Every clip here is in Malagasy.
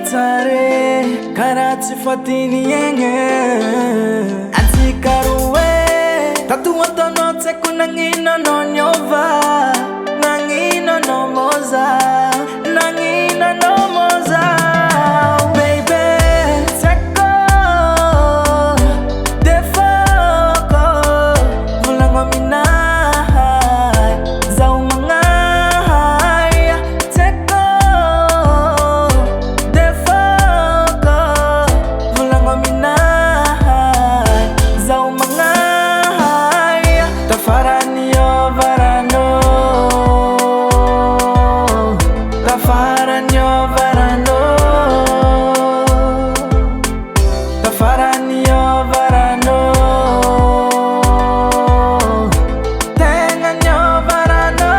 tare Karachi fatini yenge Anzi karuwe Tatu watono teku nangino no nyova Nangino no moza Nangino no moza Baby teko Defoko Vulango minahai Zau mangahai Teko Defoko Vulango minahai Zau mangahai Tafarani yo varano Tafarani yo varano Tafarani yo varano Tengan yo varano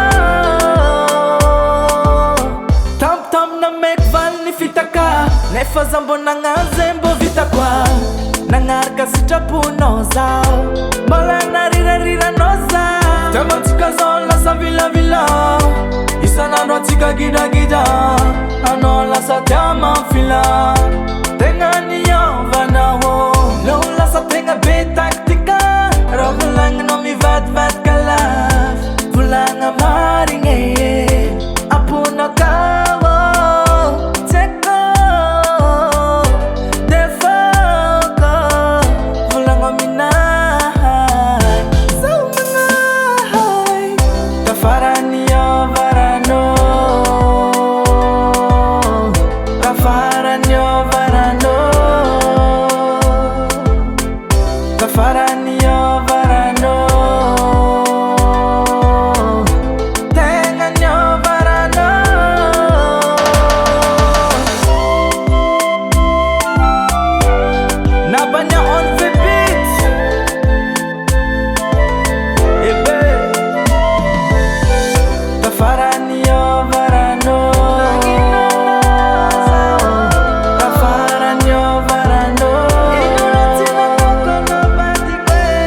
Tam na mekvan ni fitaka Nefa zambo nanga zembo vitakwa Nangarka sichapuno zao Bala na rira noza Tamatika zola sa vila Isana rotika gida Anola sa tama fila Tengani yo vanaho Lola sa tenga betaktika Rovulang no mi vat kalaf Vulang amaringe Apuna kawo Teko Defoko Vulang aminahai Zau mangahai Tafarani yo varano Tafarani yo varano Tafarani yo varano Tengan yo varano Nabanya on the beat Ebe Tafarani yo varano Tafarani yo varano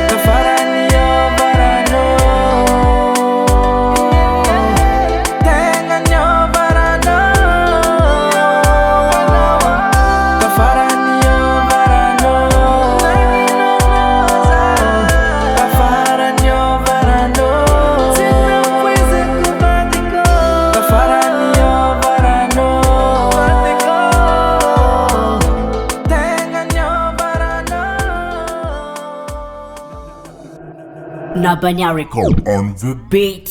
Tafarani yo varano Tengan yo varano Tafarani yo varano Tafarani yo varano Tafarani yo varano Tengan yo varano Nabanya record on the beat.